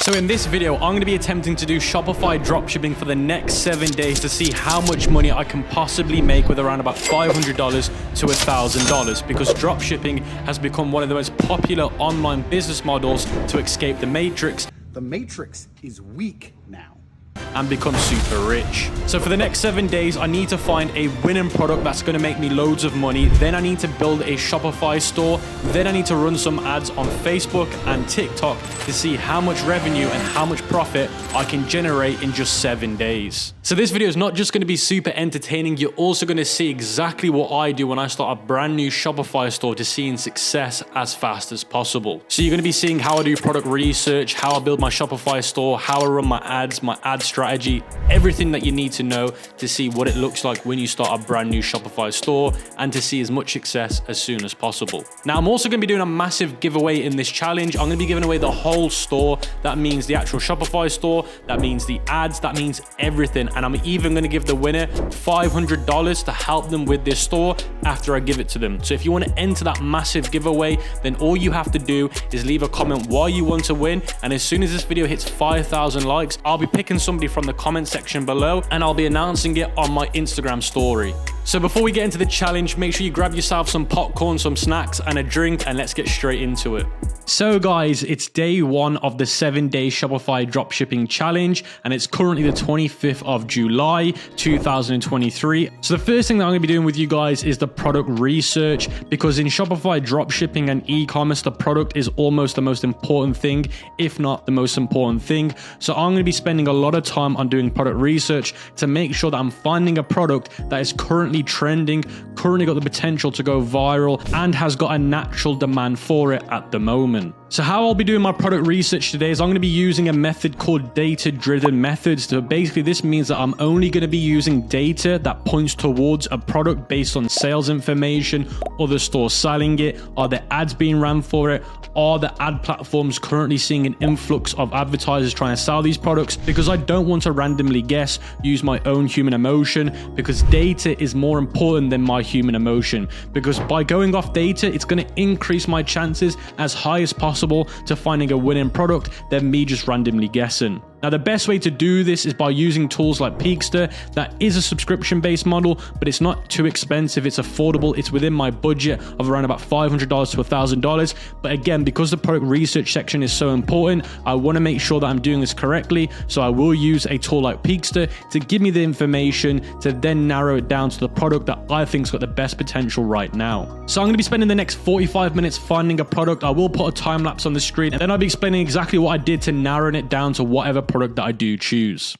So in this video, I'm going to be attempting to do Shopify dropshipping for the next 7 days to see how much money I can possibly make with around about $500 to $1,000, because dropshipping has become one of the most popular online business models to escape the matrix. The matrix is weak now. And become super rich. So for the next 7 days, I need to find a winning product that's going to make me loads of money. Then I need to build a Shopify store. Then I need to run some ads on Facebook and TikTok to see how much revenue and how much profit I can generate in just 7 days. So this video is not just going to be super entertaining. You're also going to see exactly what I do when I start a brand new Shopify store to see success as fast as possible. So you're going to be seeing how I do product research, how I build my Shopify store, how I run my ad strategy, everything that you need to know to see what it looks like when you start a brand new Shopify store and to see as much success as soon as possible. Now, I'm also going to be doing a massive giveaway in this challenge. I'm going to be giving away the whole store. That means the actual Shopify store, that means the ads, that means everything. And I'm even going to give the winner $500 to help them with this store after I give it to them. So if you want to enter that massive giveaway, then all you have to do is leave a comment why you want to win. And as soon as this video hits 5,000 likes, I'll be picking somebody from the comment section below and I'll be announcing it on my Instagram story. So before we get into the challenge, make sure you grab yourself some popcorn, some snacks and a drink, and let's get straight into it. So guys, it's day 1 of the 7-day Shopify dropshipping challenge, and it's currently the 25th of July 2023. So the first thing that I'm going to be doing with you guys is the product research, because in Shopify dropshipping and e-commerce, the product is almost the most important thing, if not the most important thing. So I'm going to be spending a lot of time on doing product research to make sure that I'm finding a product that is currently trending, currently got the potential to go viral, and has got a natural demand for it at the moment. So how I'll be doing my product research today is I'm going to be using a method called data-driven methods. So basically this means that I'm only going to be using data that points towards a product based on sales information, other stores selling it, are there ads being ran for it, are the ad platforms currently seeing an influx of advertisers trying to sell these products, because I don't want to randomly guess, use my own human emotion, because data is more important than my human emotion, because by going off data, it's going to increase my chances as high as possible to finding a winning product than me just randomly guessing. Now, the best way to do this is by using tools like Peakster. That is a subscription-based model, but it's not too expensive. It's affordable. It's within my budget of around about $500 to $1,000. But again, because the product research section is so important, I want to make sure that I'm doing this correctly. So I will use a tool like Peakster to give me the information to then narrow it down to the product that I think's got the best potential right now. So I'm going to be spending the next 45 minutes finding a product. I will put a time lapse on the screen, and then I'll be explaining exactly what I did to narrowing it down to whatever product that I do choose.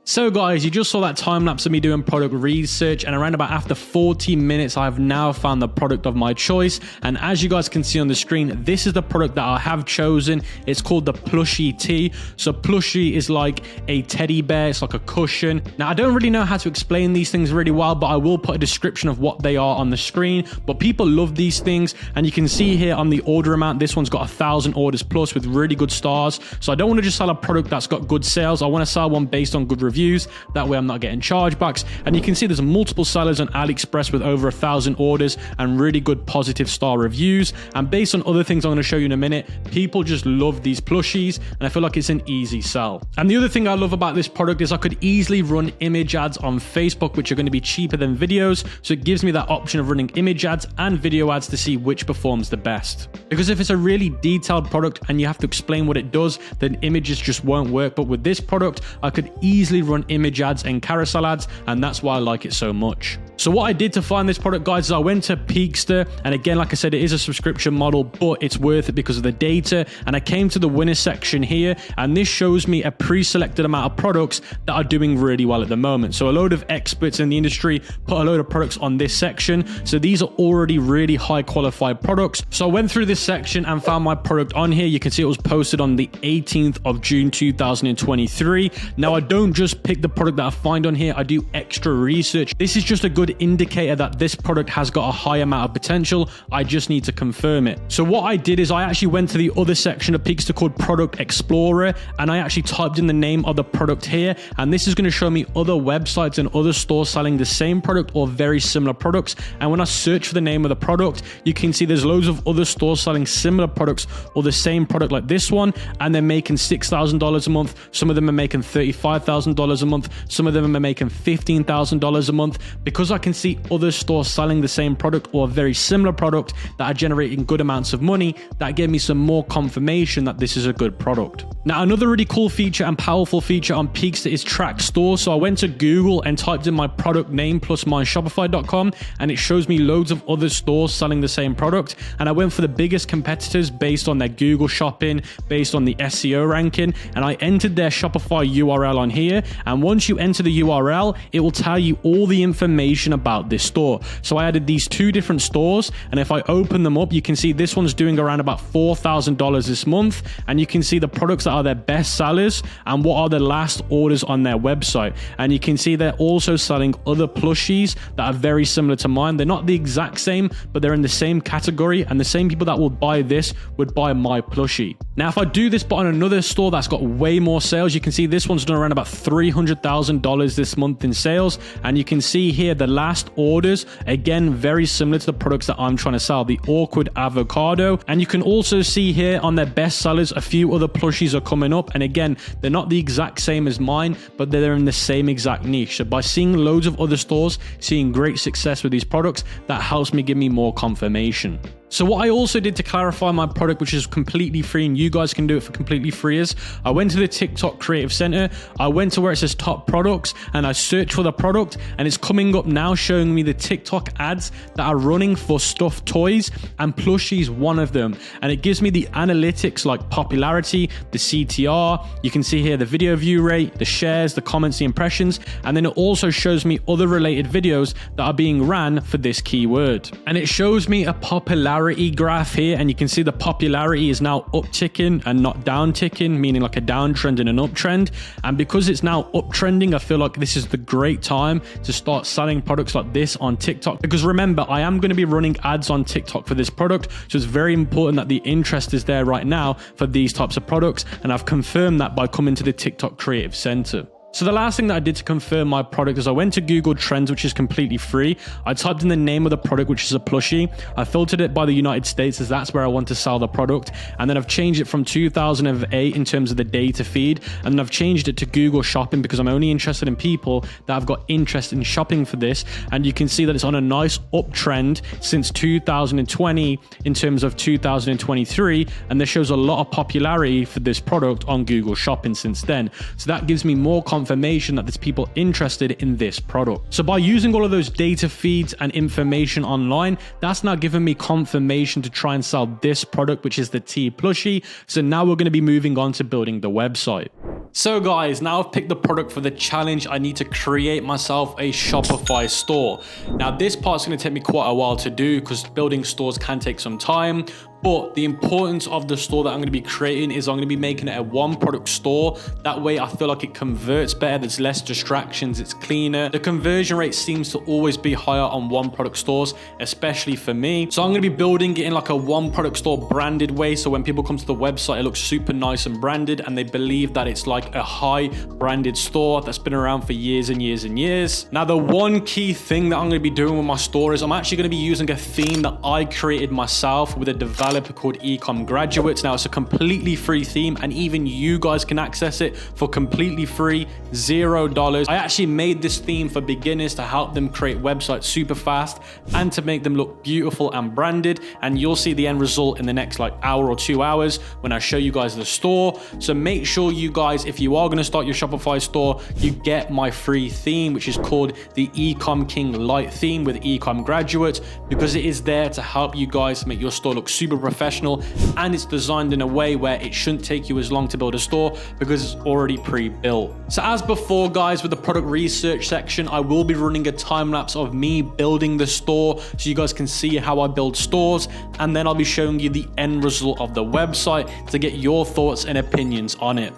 So guys, you just saw that time lapse of me doing product research, and around about after 40 minutes, I have now found the product of my choice. And as you guys can see on the screen, this is the product that I have chosen. It's called the plushie tee. So plushie is like a teddy bear. It's like a cushion. Now, I don't really know how to explain these things really well, but I will put a description of what they are on the screen. But people love these things, and you can see here on the order amount, this one's got 1,000 orders plus with really good stars. So I don't want to just sell a product that's got good sales. I want to sell one based on good reviews. That way I'm not getting chargebacks. And you can see there's multiple sellers on AliExpress with over 1,000 orders and really good positive star reviews. And based on other things I'm going to show you in a minute, people just love these plushies, and I feel like it's an easy sell. And the other thing I love about this product is I could easily run image ads on Facebook, which are going to be cheaper than videos. So it gives me that option of running image ads and video ads to see which performs the best. Because if it's a really detailed product and you have to explain what it does, then images just won't work. But with this product, I could easily run image ads and carousel ads, and that's why I like it so much. So what I did to find this product, guys, is I went to Peakster, and again, like I said, it is a subscription model, but it's worth it because of the data. And I came to the winner section here, and this shows me a pre-selected amount of products that are doing really well at the moment. So a load of experts in the industry put a load of products on this section. So these are already really high qualified products. So I went through this section and found my product on here. You can see it was posted on the 18th of June 2023. Now I don't just pick the product that I find on here, I do extra research. This is just a good indicator that this product has got a high amount of potential. I just need to confirm it. So what I did is I actually went to the other section of Peakster called Product Explorer, and I actually typed in the name of the product here, and this is going to show me other websites and other stores selling the same product or very similar products. And when I search for the name of the product, you can see there's loads of other stores selling similar products or the same product like this one, and they're making $6,000 a month. Some of them are making $35,000 a month. Some of them are making $15,000 a month. Because I can see other stores selling the same product or a very similar product that are generating good amounts of money, that gave me some more confirmation that this is a good product. Now, another really cool feature and powerful feature on Peakster is track stores. So I went to Google and typed in my product name plus myshopify.com, and it shows me loads of other stores selling the same product. And I went for the biggest competitors based on their Google shopping, based on the SEO ranking, and I entered their Shopify URL on here. And once you enter the URL, it will tell you all the information about this store. So I added these two different stores, and if I open them up, you can see this one's doing around about $4,000 this month, and you can see the products that are their best sellers and what are the last orders on their website. And you can see they're also selling other plushies that are very similar to mine. They're not the exact same, but they're in the same category, and the same people that will buy this would buy my plushie. Now, if I do this but on another store that's got way more sales, you can see this one's done around about $300,000 this month in sales, and you can see here the last orders, again, very similar to the products that I'm trying to sell, the awkward avocado. And you can also see here on their best sellers, a few other plushies are coming up, and again, they're not the exact same as mine, but they're in the same exact niche. So by seeing loads of other stores seeing great success with these products, that helps me give me more confirmation. So what I also did to clarify my product, which is completely free, and you guys can do it for completely free, is I went to the TikTok Creative Center, I went to where it says top products, and I searched for the product, and it's coming up now showing me the TikTok ads that are running for stuffed toys, and plushies one of them. And it gives me the analytics like popularity, the CTR, you can see here the video view rate, the shares, the comments, the impressions, and then it also shows me other related videos that are being ran for this keyword. And it shows me a popularity graph here, and you can see the popularity is now upticking and not downticking, meaning like a downtrend and an uptrend. And because it's now uptrending, I feel like this is the great time to start selling products like this on TikTok, because remember, I am going to be running ads on TikTok for this product, so it's very important that the interest is there right now for these types of products, and I've confirmed that by coming to the TikTok Creative Center. So the last thing that I did to confirm my product is I went to Google Trends, which is completely free. I typed in the name of the product, which is a plushie. I filtered it by the United States, as that's where I want to sell the product. And then I've changed it from 2008 in terms of the data feed. And then I've changed it to Google Shopping because I'm only interested in people that have got interest in shopping for this. And you can see that it's on a nice uptrend since 2020 in terms of 2023. And this shows a lot of popularity for this product on Google Shopping since then. So that gives me more confidence confirmation that there's people interested in this product. So by using all of those data feeds and information online, that's now given me confirmation to try and sell this product, which is the tea plushie. So now we're going to be moving on to building the website. So guys, now I've picked the product for the challenge. I need to create myself a Shopify store. Now this part's going to take me quite a while to do because building stores can take some time. But the importance of the store that I'm going to be creating is I'm going to be making it a one product store. That way I feel like it converts better. There's less distractions. It's cleaner. The conversion rate seems to always be higher on one product stores, especially for me. So I'm going to be building it in like a one product store branded way. So when people come to the website, it looks super nice and branded and they believe that it's like a high branded store that's been around for years and years and years. Now, the one key thing that I'm going to be doing with my store is I'm actually going to be using a theme that I created myself with a developer developer called ECOM Graduates. Now, it's a completely free theme, and even you guys can access it for completely free, $0. I actually made this theme for beginners to help them create websites super fast and to make them look beautiful and branded, and you'll see the end result in the next like hour or 2 hours when I show you guys the store. So make sure you guys, if you are going to start your Shopify store, you get my free theme, which is called the ECOM King Light theme with ECOM Graduates, because it is there to help you guys make your store look super professional, and it's designed in a way where it shouldn't take you as long to build a store because it's already pre-built. So as before guys, with the product research section, I will be running a time lapse of me building the store so you guys can see how I build stores, and then I'll be showing you the end result of the website to get your thoughts and opinions on it.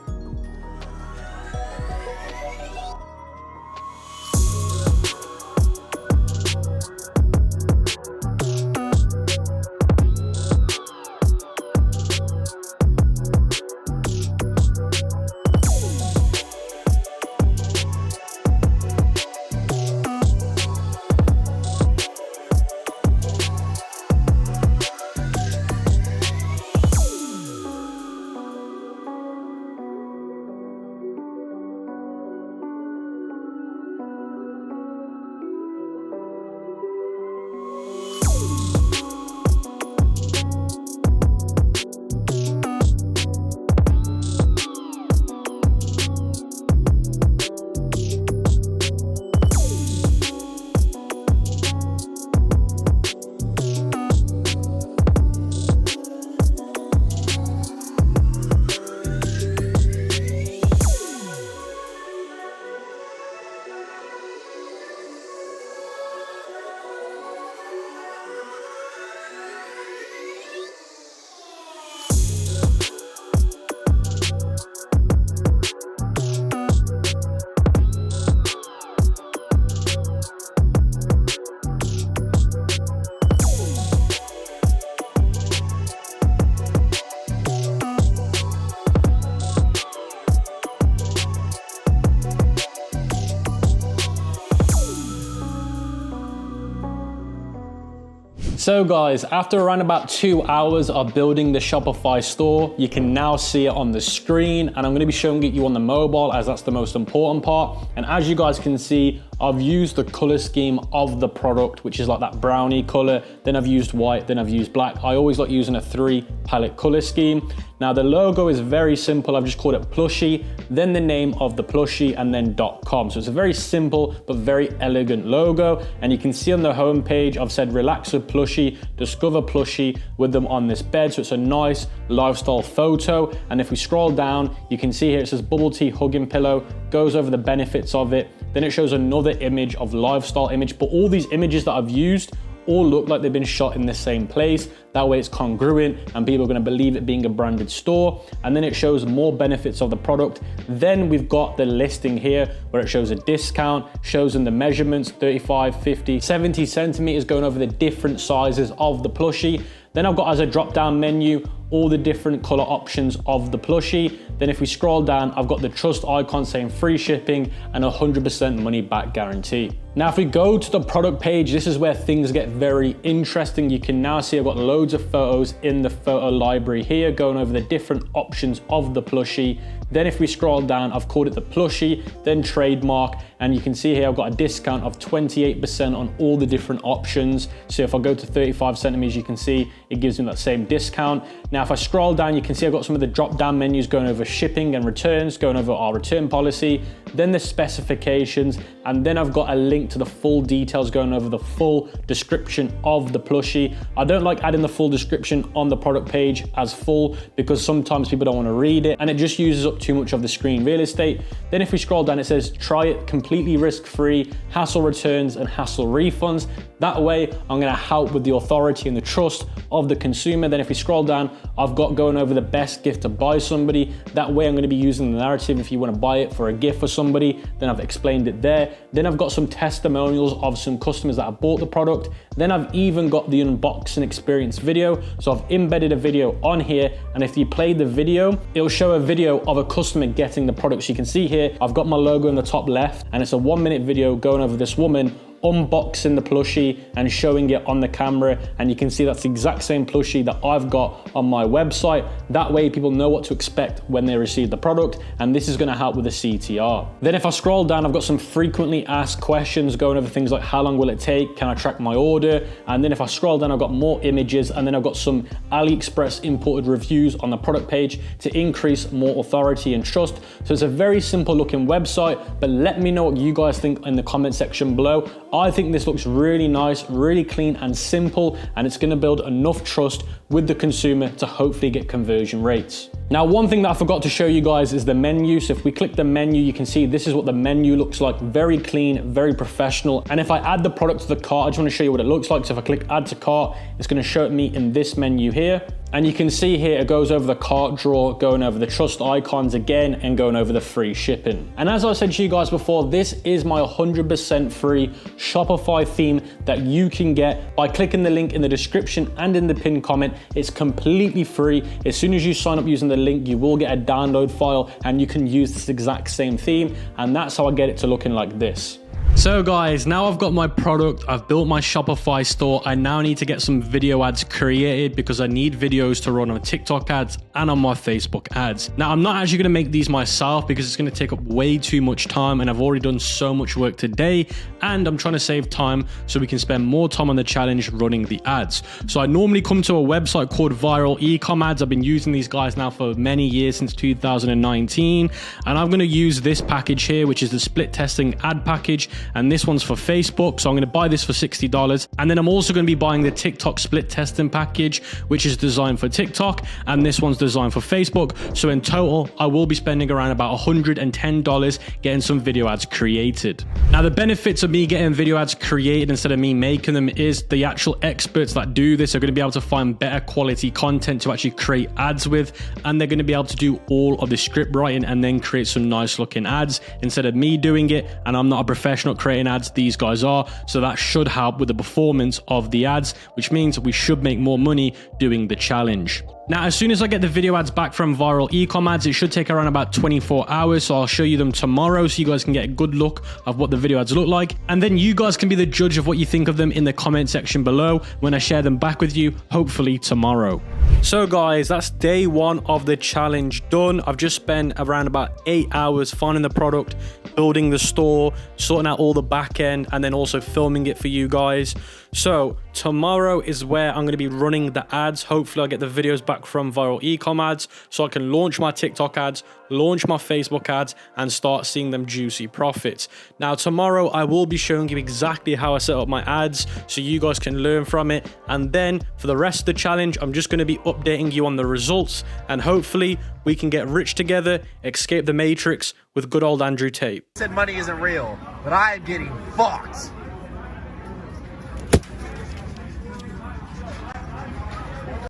So guys, after around about 2 hours of building the Shopify store, you can now see it on the screen, and I'm going to be showing it you on the mobile as that's the most important part. And as you guys can see, I've used the color scheme of the product, which is like that brownie color. Then I've used white, then I've used black. I always like using a 3 palette color scheme. Now the logo is very simple. I've just called it plushie, then the name of the plushie, and then .com. So it's a very simple but very elegant logo. And you can see on the home page, I've said relax with plushie, discover plushie with them on this bed. So it's a nice lifestyle photo. And if we scroll down, you can see here it says bubble tea hugging pillow, goes over the benefits of it. Then it shows another image of lifestyle image, but all these images that I've used all look like they've been shot in the same place. That way it's congruent and people are gonna believe it being a branded store. And then it shows more benefits of the product. Then we've got the listing here where it shows a discount, shows in the measurements, 35, 50, 70 centimeters, going over the different sizes of the plushie. Then I've got as a drop down menu, all the different color options of the plushie. Then if we scroll down, I've got the trust icon saying free shipping and 100% money back guarantee. Now, if we go to the product page, this is where things get very interesting. You can now see I've got loads of photos in the photo library here, going over the different options of the plushie. Then if we scroll down, I've called it the plushie, then trademark, and you can see here I've got a discount of 28% on all the different options. So if I go to 35 centimeters, you can see it gives me that same discount. Now, if I scroll down, you can see I've got some of the drop down menus going over shipping and returns, going over our return policy, then the specifications, and then I've got a link to the full details going over the full description of the plushie. I don't like adding the full description on the product page as full because sometimes people don't want to read it and it just uses up too much of the screen real estate. Then if we scroll down, it says try it completely risk-free, hassle returns and hassle refunds. That way I'm going to help with the authority and the trust of the consumer. Then if we scroll down, I've got going over the best gift to buy somebody. That way I'm going to be using the narrative if you want to buy it for a gift for somebody, then I've explained it there. Then I've got some testimonials of some customers that have bought the product. Then I've even got the unboxing experience video. So I've embedded a video on here, and if you play the video, it'll show a video of a customer getting the product. So you can see here, I've got my logo in the top left, and it's a 1-minute video going over this woman unboxing the plushie and showing it on the camera, and you can see that's the exact same plushie that I've got on my website. That way people know what to expect when they receive the product, and this is going to help with the CTR. Then if I scroll down, I've got some frequently asked questions going over things like how long will it take, can I track my order, and then if I scroll down I've got more images, and then I've got some AliExpress imported reviews on the product page to increase more authority and trust. So it's a very simple looking website, but let me know what you guys think in the comment section below. I think this looks really nice, really clean and simple, and it's going to build enough trust with the consumer to hopefully get conversion rates. Now, one thing that I forgot to show you guys is the menu. So if we click the menu, you can see this is what the menu looks like. Very clean, very professional. And if I add the product to the cart, I just want to show you what it looks like. So if I click add to cart, it's going to show me in this menu here. And you can see here, it goes over the cart drawer, going over the trust icons again, and going over the free shipping. And as I said to you guys before, this is my 100% free Shopify theme that you can get by clicking the link in the description and in the pinned comment. It's completely free. As soon as you sign up using the link, you will get a download file and you can use this exact same theme. And that's how I get it to looking like this. So guys, now I've got my product, I've built my Shopify store. I now need to get some video ads created because I need videos to run on TikTok ads and on my Facebook ads. Now, I'm not actually gonna make these myself because it's gonna take up way too much time, and I've already done so much work today, and I'm trying to save time so we can spend more time on the challenge running the ads. So I normally come to a website called Viral ECOM Ads. I've been using these guys now for many years, since 2019, and I'm gonna use this package here, which is the split testing ad package. And this one's for Facebook, so I'm going to buy this for $60. And then I'm also going to be buying the TikTok split testing package, which is designed for TikTok, and this one's designed for Facebook. So in total, I will be spending around about $110 getting some video ads created. Now, the benefits of me getting video ads created instead of me making them is the actual experts that do this are going to be able to find better quality content to actually create ads with, and they're going to be able to do all of the script writing and then create some nice looking ads instead of me doing it. And I'm not a professional creating ads, these guys are, so that should help with the performance of the ads, which means we should make more money doing the challenge. Now, as soon as I get the video ads back from Viral ECOM Ads, it should take around about 24 hours. So I'll show you them tomorrow so you guys can get a good look of what the video ads look like. And then you guys can be the judge of what you think of them in the comment section below when I share them back with you, hopefully tomorrow. So guys, that's day one of the challenge done. I've just spent around about 8 hours finding the product, building the store, sorting out all the back end, and then also filming it for you guys. So tomorrow is where I'm going to be running the ads. Hopefully I'll get the videos back from Viral ECOM Ads so I can launch my TikTok ads, launch my Facebook ads, and start seeing them juicy profits. Now tomorrow I will be showing you exactly how I set up my ads so you guys can learn from it. And then for the rest of the challenge, I'm just going to be updating you on the results, and hopefully we can get rich together, escape the matrix with good old Andrew Tate. Said money isn't real, but I am getting fucked.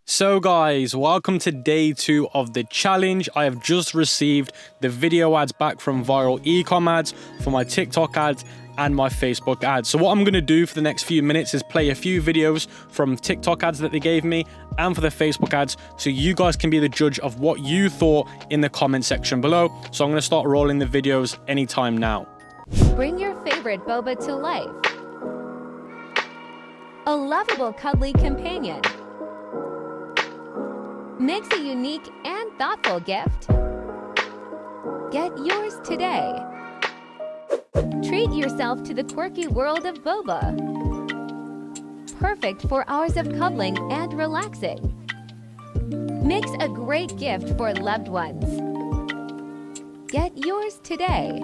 So guys, welcome to day 2 of the challenge. I have just received the video ads back from Viral ECOM Ads for my TikTok ads and my Facebook ads. So what I'm gonna do for the next few minutes is play a few videos from TikTok ads that they gave me and for the Facebook ads, so you guys can be the judge of what you thought in the comment section below. So I'm gonna start rolling the videos anytime now. Bring your favorite boba to life. A lovable, cuddly companion. Makes a unique and thoughtful gift. Get yours today. Treat yourself to the quirky world of boba. Perfect for hours of cuddling and relaxing. Makes a great gift for loved ones. Get yours today.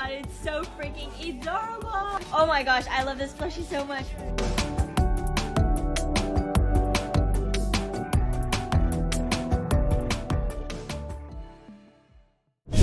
It's so freaking adorable. Oh my gosh, I love this plushie so much.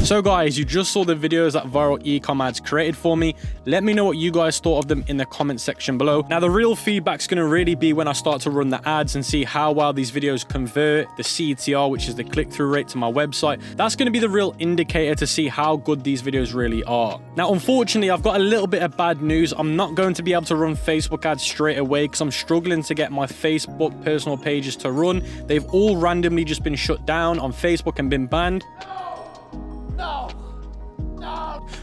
So guys, you just saw the videos that Viral ECOM ads created for me. Let me know what you guys thought of them in the comment section below. Now the real feedback's going to really be when I start to run the ads and see how well these videos convert, the CTR, which is the click-through rate to my website. That's going to be the real indicator to see how good these videos really are. Now unfortunately, I've got a little bit of bad news. I'm not going to be able to run Facebook ads straight away because I'm struggling to get my Facebook personal pages to run. They've all randomly just been shut down on Facebook and been banned.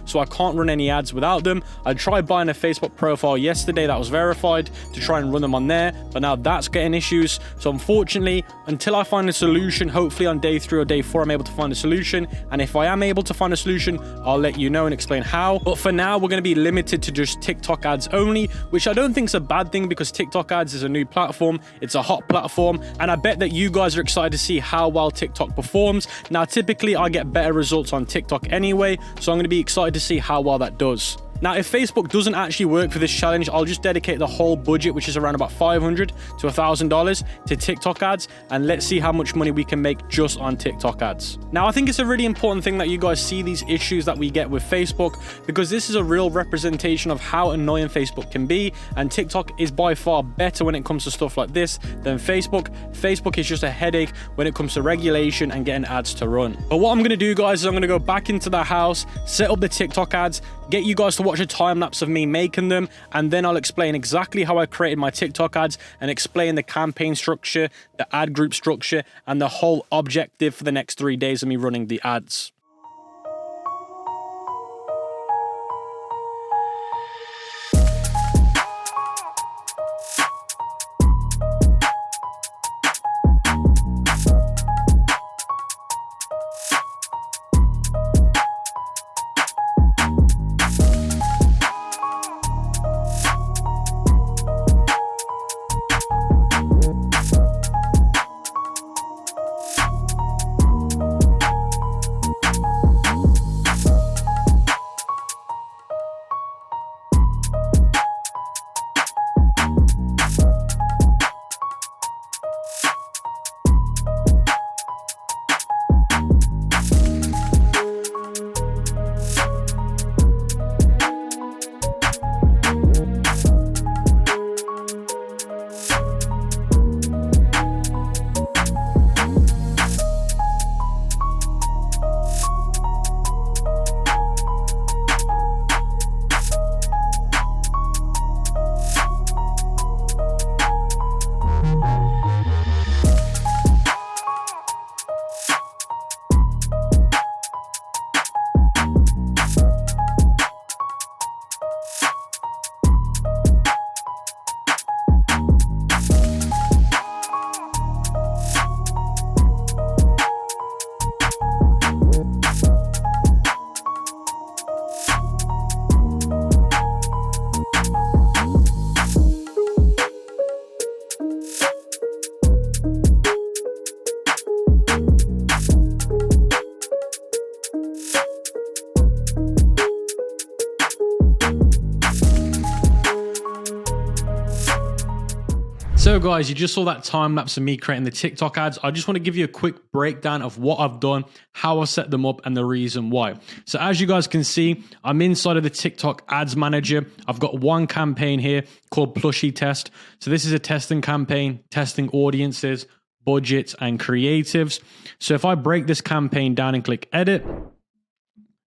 So I can't run any ads without them. I tried buying a Facebook profile yesterday that was verified to try and run them on there, but now that's getting issues. So unfortunately, until I find a solution, hopefully on day 3 or day 4, I'm able to find a solution. And if I am able to find a solution, I'll let you know and explain how. But for now, we're going to be limited to just TikTok ads only, which I don't think is a bad thing because TikTok ads is a new platform. It's a hot platform. And I bet that you guys are excited to see how well TikTok performs. Now, typically I get better results on TikTok anyway, so I'm going to be excited to see how well that does. Now, if Facebook doesn't actually work for this challenge, I'll just dedicate the whole budget, which is around about $500 to $1,000 to TikTok ads, and let's see how much money we can make just on TikTok ads. Now, I think it's a really important thing that you guys see these issues that we get with Facebook, because this is a real representation of how annoying Facebook can be, and TikTok is by far better when it comes to stuff like this than Facebook. Facebook is just a headache when it comes to regulation and getting ads to run. But what I'm going to do, guys, is I'm going to go back into the house, set up the TikTok ads, get you guys to watch a time lapse of me making them, and then I'll explain exactly how I created my TikTok ads and explain the campaign structure, the ad group structure, and the whole objective for the next 3 days of me running the ads. So guys, you just saw that time lapse of me creating the TikTok ads. I just want to give you a quick breakdown of what I've done, how I set them up, and the reason why. So as you guys can see, I'm inside of the TikTok ads manager. I've got one campaign here called Plushie Test. So this is a testing campaign, testing audiences, budgets, and creatives. So if I break this campaign down and click edit,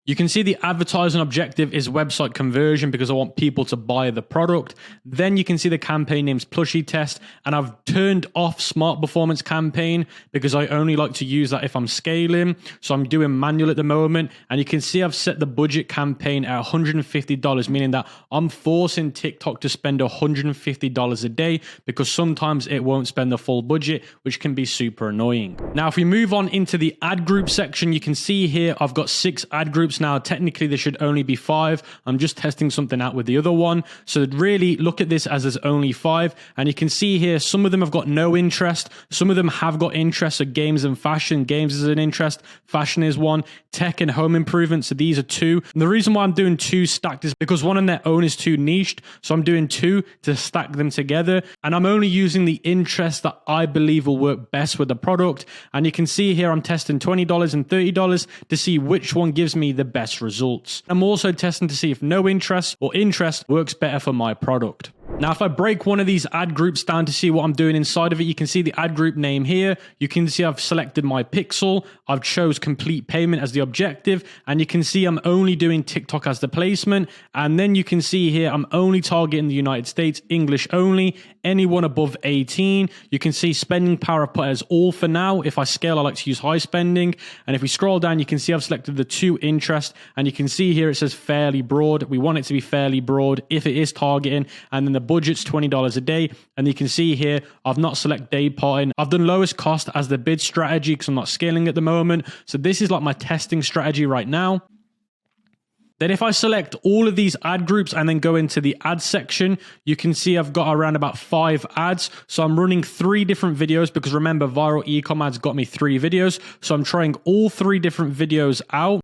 you can see the advertising objective is website conversion because I want people to buy the product. Then you can see the campaign name's Plushie Test, and I've turned off Smart Performance Campaign because I only like to use that if I'm scaling. So I'm doing manual at the moment, and you can see I've set the budget campaign at $150, meaning that I'm forcing TikTok to spend $150 a day because sometimes it won't spend the full budget, which can be super annoying. Now, if we move on into the ad group section, you can see here I've got 6 ad groups groups now. Technically, there should only be 5. I'm just testing something out with the other one. So really look at this as there's only 5. And you can see here, some of them have got no interest. Some of them have got interest. So games and fashion. Games is an interest. Fashion is one. Tech and home improvement. So these are 2. And the reason why I'm doing 2 stacked is because one on their own is too niched. So I'm doing 2 to stack them together. And I'm only using the interest that I believe will work best with the product. And you can see here, I'm testing $20 and $30 to see which one gives me the best results. I'm also testing to see if no interest or interest works better for my product. Now, if I break one of these ad groups down to see what I'm doing inside of it, you can see the ad group name here. You can see I've selected my pixel. I've chose complete payment as the objective. And you can see I'm only doing TikTok as the placement. And then you can see here, I'm only targeting the United States, English only, anyone above 18. You can see spending power I've put as all for now. If I scale, I like to use high spending. And if we scroll down, you can see I've selected the 2 interest. And you can see here, it says fairly broad. We want it to be fairly broad if it is targeting. And then the budget's $20 a day. And you can see here, I've not select day parting. I've done lowest cost as the bid strategy because I'm not scaling at the moment. So this is like my testing strategy right now. Then if I select all of these ad groups and then go into the ad section, you can see I've got around about 5 ads. So I'm running 3 different videos because remember, viral ECOM ads got me 3 videos. So I'm trying all 3 different videos out.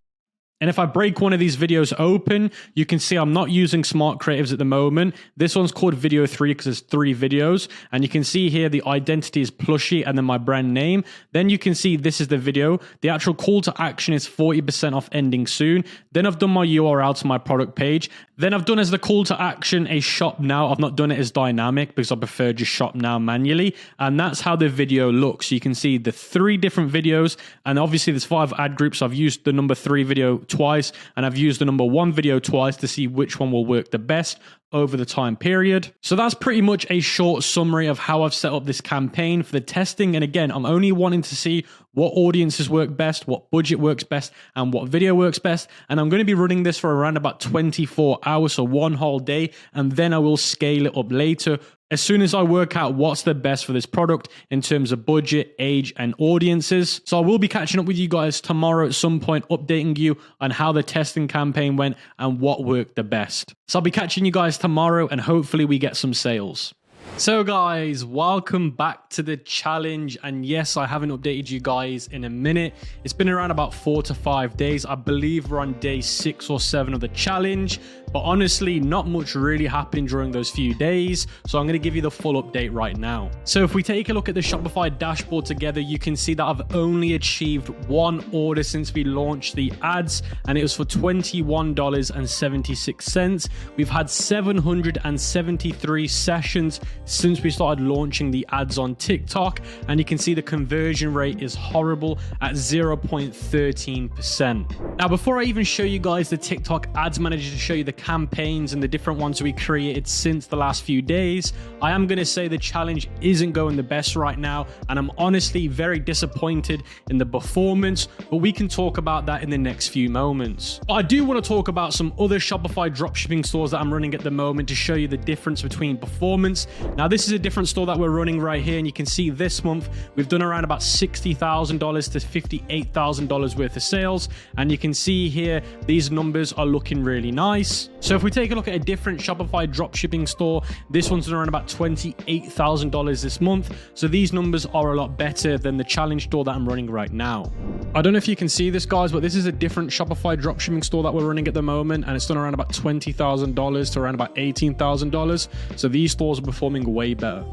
And if I break one of these videos open, you can see I'm not using smart creatives at the moment. This one's called video 3 because there's 3 videos. And you can see here the identity is plushie and then my brand name. Then you can see this is the video. The actual call to action is 40% off ending soon. Then I've done my URL to my product page. Then I've done as the call to action a shop now. I've not done it as dynamic because I prefer just shop now manually. And that's how the video looks. You can see the 3 different videos. And obviously there's 5 ad groups. I've used the number 3 video twice, and I've used the number 1 video twice to see which one will work the best over the time period. So that's pretty much a short summary of how I've set up this campaign for the testing. And again, I'm only wanting to see what audiences work best, what budget works best, and what video works best. And I'm going to be running this for around about 24 hours, so 1 whole day, and then I will scale it up later as soon as I work out what's the best for this product in terms of budget, age, and audiences. So I will be catching up with you guys tomorrow at some point, updating you on how the testing campaign went and what worked the best. So I'll be catching you guys tomorrow and hopefully we get some sales. So guys, welcome back to the challenge. And yes, I haven't updated you guys in a minute. It's been around about 4 to 5 days. I believe we're on day 6 or 7 of the challenge. But honestly, not much really happened during those few days. So I'm going to give you the full update right now. So if we take a look at the Shopify dashboard together, you can see that I've only achieved 1 order since we launched the ads, and it was for $21.76. We've had 773 sessions since we started launching the ads on TikTok, and you can see the conversion rate is horrible at 0.13%. Now, before I even show you guys the TikTok ads manager to show you the campaigns and the different ones we created since the last few days, I am going to say the challenge isn't going the best right now, and I'm honestly very disappointed in the performance, but we can talk about that in the next few moments. But I do want to talk about some other Shopify dropshipping stores that I'm running at the moment to show you the difference between performance. Now, this is a different store that we're running right here, and you can see this month we've done around about $60,000 to $58,000 worth of sales, and you can see here these numbers are looking really nice. So if we take a look at a different Shopify dropshipping store, this one's around about $28,000 this month. So these numbers are a lot better than the challenge store that I'm running right now. I don't know if you can see this, guys, but this is a different Shopify dropshipping store that we're running at the moment, and it's done around about $20,000 to around about $18,000. So these stores are performing way better.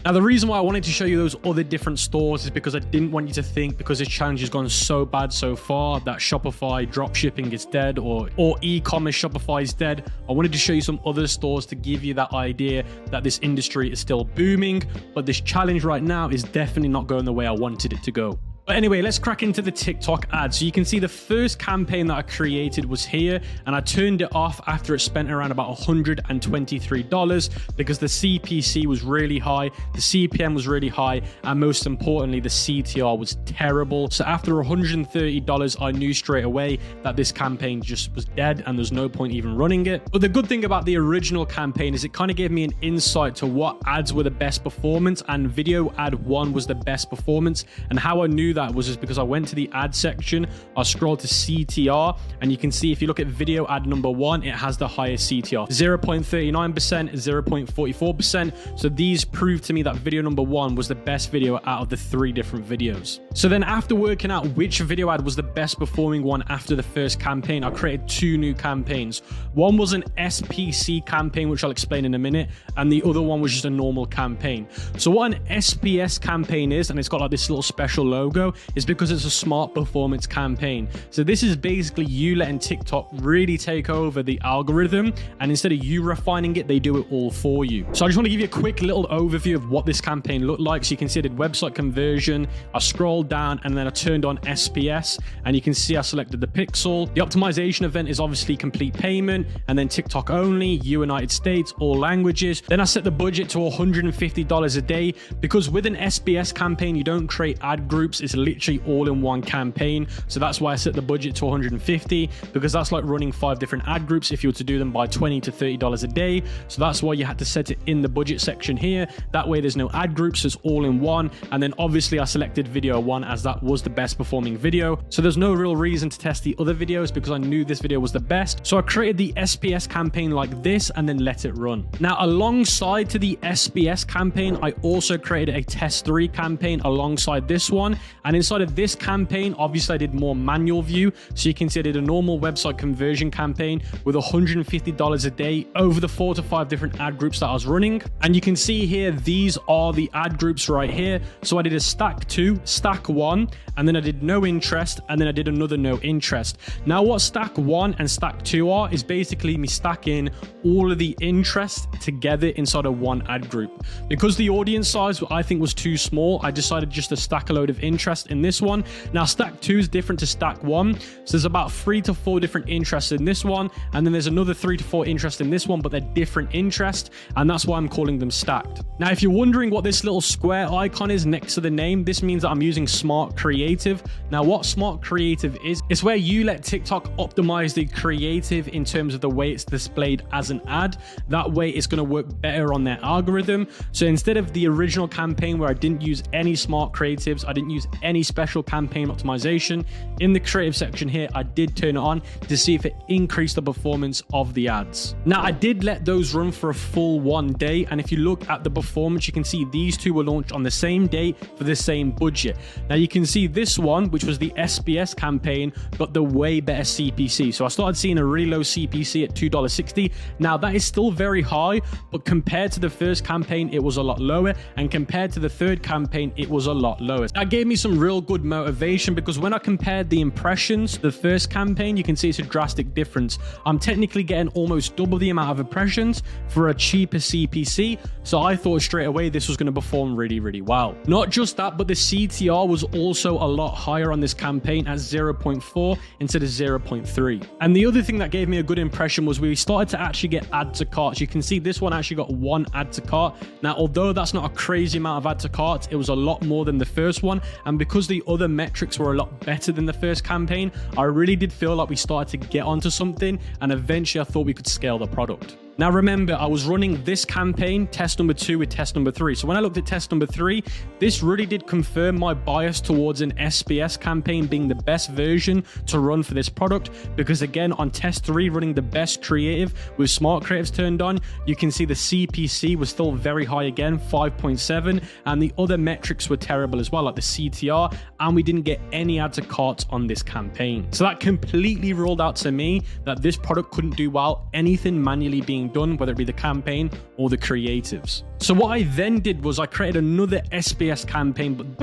Now, the reason why I wanted to show you those other different stores is because I didn't want you to think, because this challenge has gone so bad so far, that Shopify dropshipping is dead or e-commerce Shopify is dead. I wanted to show you some other stores to give you that idea that this industry is still booming, but this challenge right now is definitely not going the way I wanted it to go. But anyway, let's crack into the TikTok ad. So you can see the first campaign that I created was here, and I turned it off after it spent around about $123 because the CPC was really high, the CPM was really high, and most importantly, the CTR was terrible. So after $130, I knew straight away that this campaign just was dead and there's no point even running it. But the good thing about the original campaign is it kind of gave me an insight to what ads were the best performance, and video ad 1 was the best performance, and how I knew knew that was just because I went to the ad section, I scrolled to CTR, and you can see if you look at video ad number 1, it has the highest CTR, 0.39%, 0.44%. So these proved to me that video number 1 was the best video out of the 3 different videos. So then after working out which video ad was the best performing one after the first campaign, I created 2 new campaigns. One was an SPC campaign, which I'll explain in a minute, and the other one was just a normal campaign. So what an SPS campaign is, and it's got like this little special logo, is because it's a smart performance campaign. So this is basically you letting TikTok really take over the algorithm, and instead of you refining it, they do it all for you. So I just want to give you a quick little overview of what this campaign looked like. So you can see I did website conversion, I scrolled down, and then I turned on SPS, and you can see I selected the pixel. The optimization event is obviously complete payment, and then TikTok only, United States, all languages. Then I set the budget to $150 a day, because with an SPS campaign, you don't create ad groups. It's literally all in one campaign. So that's why I set the budget to $150, because that's like running 5 different ad groups if you were to do them by $20 to $30 a day. So that's why you had to set it in the budget section here. That way there's no ad groups, it's all in one. And then obviously I selected video 1 as that was the best performing video. So there's no real reason to test the other videos because I knew this video was the best. So I created the SPS campaign like this and then let it run. Now, alongside to the SPS campaign, I also created a test 3 campaign alongside this one. And inside of this campaign, obviously I did more manual view. So you can see I did a normal website conversion campaign with $150 a day over the 4 to 5 different ad groups that I was running. And you can see here, these are the ad groups right here. So I did a stack 2, stack 1, and then I did no interest, and then I did another no interest. Now what stack 1 and stack 2 are is basically me stacking all of the interest together inside of one ad group. Because the audience size I think was too small, I decided just to stack a load of interest in this one. Now stack 2 is different to stack 1. So there's about 3 to 4 different interests in this one, and then there's another 3 to 4 interests in this one, but they're different interests, and that's why I'm calling them stacked. Now if you're wondering what this little square icon is next to the name, this means that I'm using Smart Creative. Now what Smart Creative is, it's where you let TikTok optimize the creative in terms of the way it's displayed as an ad. That way it's going to work better on their algorithm. So instead of the original campaign where I didn't use any smart creatives, I didn't use any special campaign optimization, in the creative section here, I did turn it on to see if it increased the performance of the ads. Now I did let those run for a full 1 day, and if you look at the performance, you can see these 2 were launched on the same day for the same budget. Now you can see this one, which was the SPS campaign, got the way better CPC. So I started seeing a really low CPC at $2.60. Now that is still very high, but compared to the first campaign, it was a lot lower, and compared to the third campaign, it was a lot lower. That gave me some real good motivation, because when I compared the impressions to the first campaign, you can see it's a drastic difference. I'm technically getting almost double the amount of impressions for a cheaper CPC, so I thought straight away this was going to perform really, really well. Not just that, but the CTR was also a lot higher on this campaign at 0.4 instead of 0.3. And the other thing that gave me a good impression was we started to actually get add to carts. You can see this one actually got 1 add to cart. Now, although that's not a crazy amount of add to carts, it was a lot more than the first one. And because the other metrics were a lot better than the first campaign, I really did feel like we started to get onto something, and eventually I thought we could scale the product. Now remember, I was running this campaign, test number 2 with test number 3. So when I looked at test number 3, this really did confirm my bias towards an SPS campaign being the best version to run for this product. Because again, on test 3, running the best creative with smart creatives turned on, you can see the CPC was still very high again, 5.7, and the other metrics were terrible as well, like the CTR, and we didn't get any add to carts on this campaign. So that completely ruled out to me that this product couldn't do well anything manually being done, whether it be the campaign or the creatives. So what I then did was I created another SPS campaign, but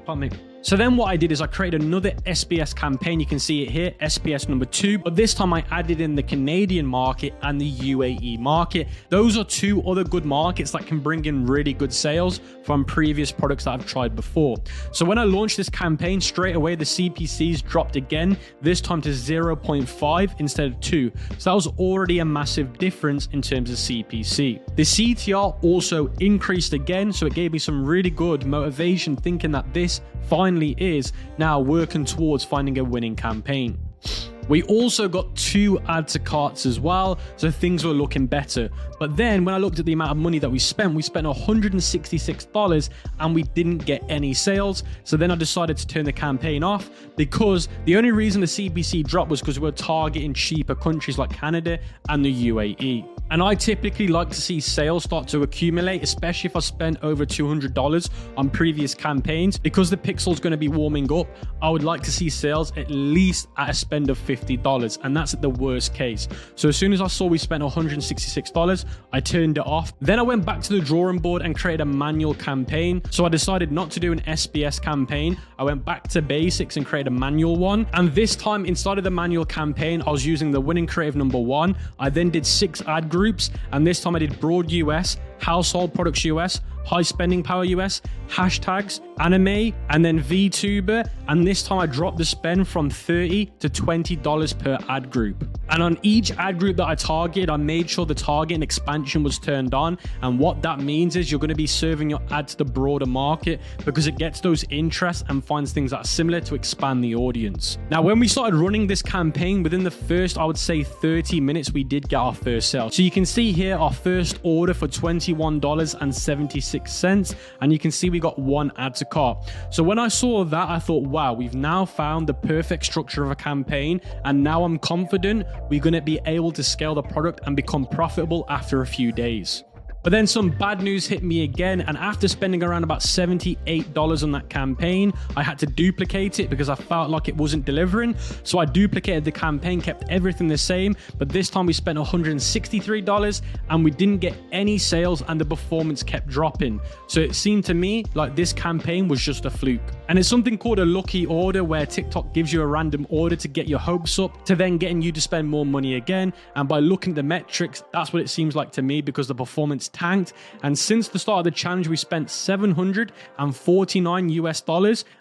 pardon me. So then what I did is I created another SPS campaign. You can see it here, SPS number 2, but this time I added in the Canadian market and the UAE market. Those are 2 other good markets that can bring in really good sales from previous products that I've tried before. So when I launched this campaign, straight away the CPCs dropped again, this time to 0.5 instead of 2. So that was already a massive difference in terms of CPC. The CTR also increased again, so it gave me some really good motivation thinking that this finally is now working towards finding a winning campaign. We also got 2 add to carts as well, so things were looking better. But then when I looked at the amount of money that we spent $166 and we didn't get any sales. So then I decided to turn the campaign off, because the only reason the CPC dropped was because we were targeting cheaper countries like Canada and the UAE. And I typically like to see sales start to accumulate, especially if I spent over $200 on previous campaigns. Because the pixel's going to be warming up, I would like to see sales at least at a spend of $50, and that's at the worst case. So as soon as I saw we spent $166, I turned it off. Then I went back to the drawing board and created a manual campaign. So I decided not to do an SBS campaign. I went back to basics and created a manual one. And this time, inside of the manual campaign, I was using the winning creative number 1. I then did 6 ad groups, and this time I did broad US, household products US, high spending power US, hashtags, anime, and then VTuber. And this time I dropped the spend from $30 to $20 per ad group. And on each ad group that I targeted, I made sure the target and expansion was turned on. And what that means is you're going to be serving your ad to the broader market, because it gets those interests and finds things that are similar to expand the audience. Now, when we started running this campaign, within the first, I would say 30 minutes, we did get our first sale. So you can see here our first order for $21.76. And you can see we got 1 add to cart. So when I saw that, I thought, wow, we've now found the perfect structure of a campaign. And now I'm confident we're going to be able to scale the product and become profitable after a few days. But then some bad news hit me again, and after spending around about $78 on that campaign, I had to duplicate it because I felt like it wasn't delivering. So I duplicated the campaign, kept everything the same, but this time we spent $163 and we didn't get any sales, and the performance kept dropping. So it seemed to me like this campaign was just a fluke. And it's something called a lucky order, where TikTok gives you a random order to get your hopes up, to then getting you to spend more money again. And by looking at the metrics, that's what it seems like to me, because the performance tanked. And since the start of the challenge, we spent $749 US,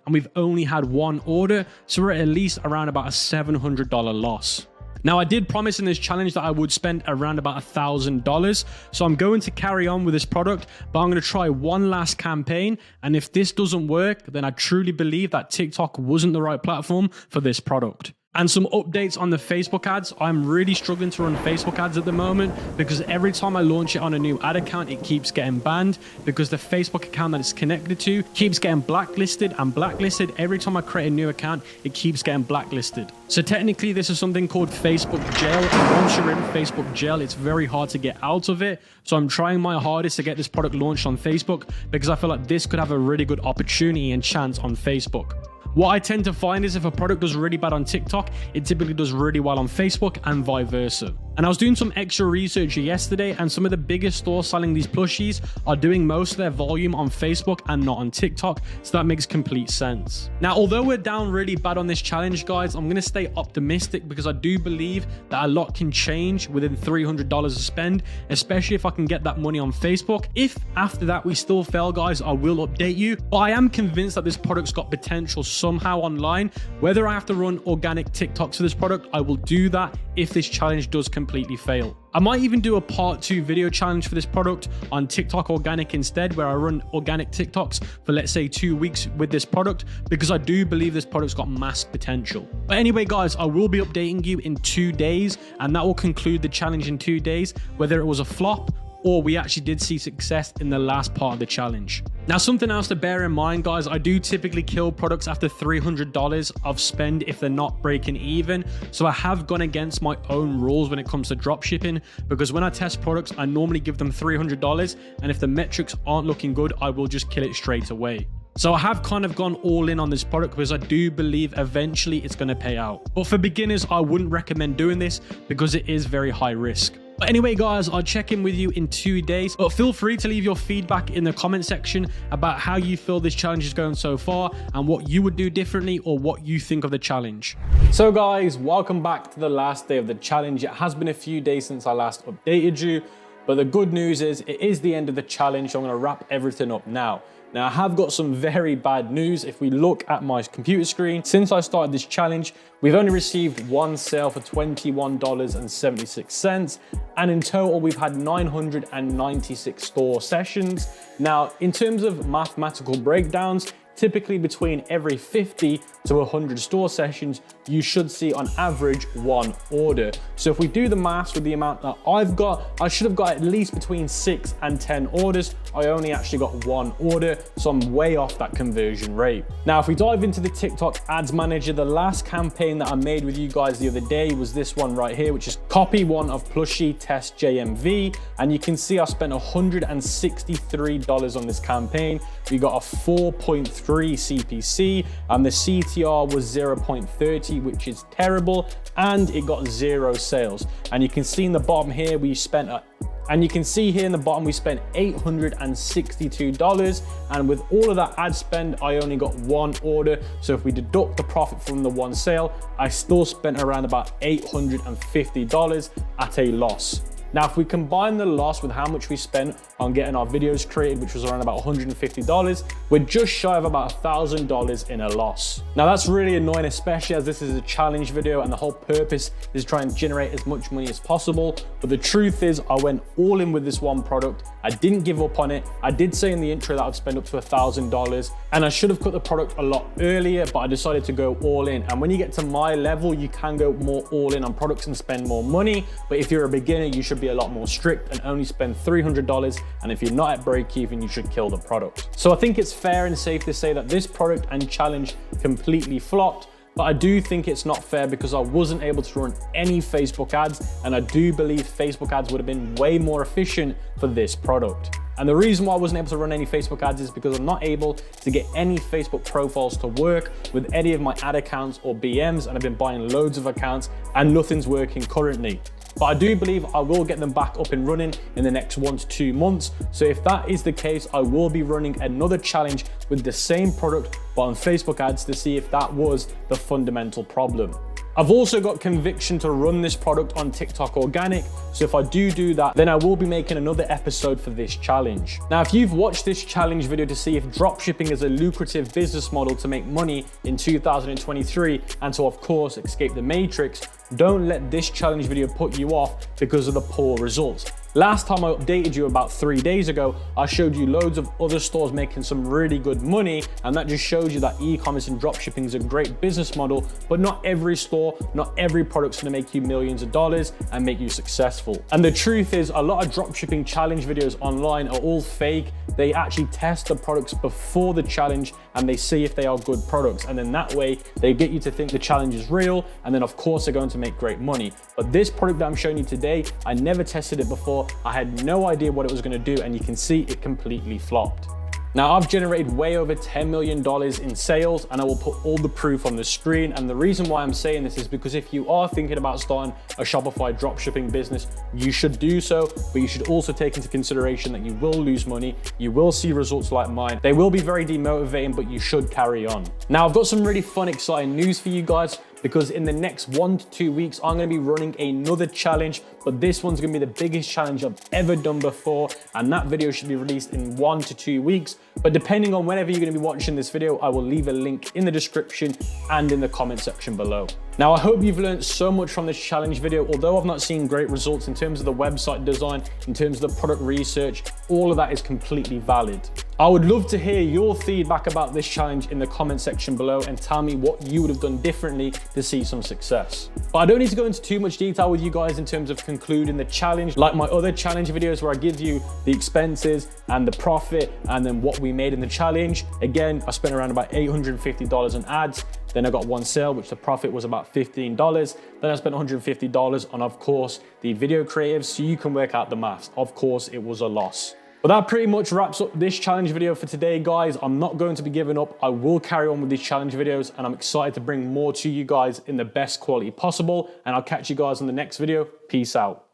and we've only had 1 order. So we're at least around about a $700 loss. Now, I did promise in this challenge that I would spend around about $1,000. So I'm going to carry on with this product, but I'm going to try one last campaign. And if this doesn't work, then I truly believe that TikTok wasn't the right platform for this product. And some updates on the Facebook ads. I'm really struggling to run Facebook ads at the moment, because every time I launch it on a new ad account, it keeps getting banned, because the Facebook account that it's connected to keeps getting blacklisted and blacklisted. Every time I create a new account, it keeps getting blacklisted. So technically, this is something called Facebook jail. And once you're in Facebook jail, it's very hard to get out of it. So I'm trying my hardest to get this product launched on Facebook, because I feel like this could have a really good opportunity and chance on Facebook. What I tend to find is if a product does really bad on TikTok, it typically does really well on Facebook, and vice versa. And I was doing some extra research yesterday, and some of the biggest stores selling these plushies are doing most of their volume on Facebook and not on TikTok. So that makes complete sense. Now, although we're down really bad on this challenge, guys, I'm going to stay optimistic, because I do believe that a lot can change within $300 to spend, especially if I can get that money on Facebook. If after that we still fail, guys, I will update you. But I am convinced that this product's got potential somehow online. Whether I have to run organic TikToks for this product, I will do that if this challenge does completely fail. I might even do a part 2 video challenge for this product on TikTok organic instead, where I run organic TikToks for, let's say, 2 weeks with this product, because I do believe this product's got mass potential. But anyway, guys, I will be updating you in 2 days, and that will conclude the challenge in 2 days, whether it was a flop or we actually did see success in the last part of the challenge. Now, something else to bear in mind, guys, I do typically kill products after $300 of spend if they're not breaking even. So I have gone against my own rules when it comes to dropshipping, because when I test products, I normally give them $300, and if the metrics aren't looking good, I will just kill it straight away. So I have kind of gone all in on this product, because I do believe eventually it's going to pay out. But for beginners, I wouldn't recommend doing this, because it is very high risk. But anyway, guys, I'll check in with you in 2 days. But feel free to leave your feedback in the comment section about how you feel this challenge is going so far, and what you would do differently, or what you think of the challenge. So guys, welcome back to the last day of the challenge. It has been a few days since I last updated you, but the good news is it is the end of the challenge. So I'm going to wrap everything up now. Now, I have got some very bad news. If we look at my computer screen, since I started this challenge, We've only received one sale for $21.76. And in total, we've had 996 store sessions. Now, in terms of mathematical breakdowns, typically between every 50 to 100 store sessions, you should see on average one order. So if we do the maths with the amount that I've got, I should have got at least between 6 and 10 orders. I only actually got one order, so I'm way off that conversion rate. Now, if we dive into the TikTok Ads Manager, the last campaign that I made with you guys the other day was this one right here, which is copy one of plushie test JMV. And you can see I spent $163 on this campaign. We got a 4.3 CPC and the CTR was 0.30, which is terrible, and it got 0 sales. And you can see in the bottom here we spent $862, and with all of that ad spend, I only got one order. So if we deduct the profit from the one sale, I still spent around about $850 at a loss. Now, if we combine the loss with how much we spent on getting our videos created, which was around about $150, we're just shy of about $1,000 in a loss. Now, that's really annoying, especially as this is a challenge video and the whole purpose is trying to generate as much money as possible. But the truth is, I went all in with this one product. I didn't give up on it. I did say in the intro that I'd spend up to $1,000, and I should have cut the product a lot earlier, but I decided to go all in. And when you get to my level, you can go more all in on products and spend more money. But if you're a beginner, you should be a lot more strict and only spend $300. And if you're not at break even, you should kill the product. So I think it's fair and safe to say that this product and challenge completely flopped. But I do think it's not fair because I wasn't able to run any Facebook ads, and I do believe Facebook ads would have been way more efficient for this product. And the reason why I wasn't able to run any Facebook ads is because I'm not able to get any Facebook profiles to work with any of my ad accounts or BMs, and I've been buying loads of accounts and nothing's working currently. But I do believe I will get them back up and running in the next 1 to 2 months. So if that is the case, I will be running another challenge with the same product, but on Facebook ads to see if that was the fundamental problem. I've also got conviction to run this product on TikTok organic. So if I do that, then I will be making another episode for this challenge. Now, if you've watched this challenge video to see if dropshipping is a lucrative business model to make money in 2023 and to, of course, escape the matrix, don't let this challenge video put you off because of the poor results. Last time I updated you about 3 days ago, I showed you loads of other stores making some really good money, and that just shows you that e-commerce and dropshipping is a great business model, but not every store, not every product's gonna make you millions of dollars and make you successful. And the truth is, a lot of dropshipping challenge videos online are all fake. They actually test the products before the challenge and they see if they are good products, and then that way they get you to think the challenge is real, and then of course they're going to make great money. But this product that I'm showing you today, I never tested it before. I had no idea what it was going to do, and you can see it completely flopped. Now, I've generated way over $10 million in sales, and I will put all the proof on the screen. And the reason why I'm saying this is because if you are thinking about starting a Shopify dropshipping business, you should do so, but you should also take into consideration that you will lose money. You will see results like mine. They will be very demotivating, but you should carry on. Now, I've got some really fun, exciting news for you guys, because in the next 1 to 2 weeks, I'm gonna be running another challenge, but this one's gonna be the biggest challenge I've ever done before, and that video should be released in 1 to 2 weeks. But depending on whenever you're gonna be watching this video, I will leave a link in the description and in the comment section below. Now, I hope you've learned so much from this challenge video. Although I've not seen great results in terms of the website design, in terms of the product research, all of that is completely valid. I would love to hear your feedback about this challenge in the comment section below and tell me what you would have done differently to see some success. But I don't need to go into too much detail with you guys in terms of concluding the challenge, like my other challenge videos where I give you the expenses and the profit and then what we made in the challenge. Again, I spent around about $850 on ads. Then I got one sale, which the profit was about $15. Then I spent $150 on, of course, the video creatives, so you can work out the maths. Of course, it was a loss. But that pretty much wraps up this challenge video for today, guys. I'm not going to be giving up. I will carry on with these challenge videos, and I'm excited to bring more to you guys in the best quality possible. And I'll catch you guys on the next video. Peace out.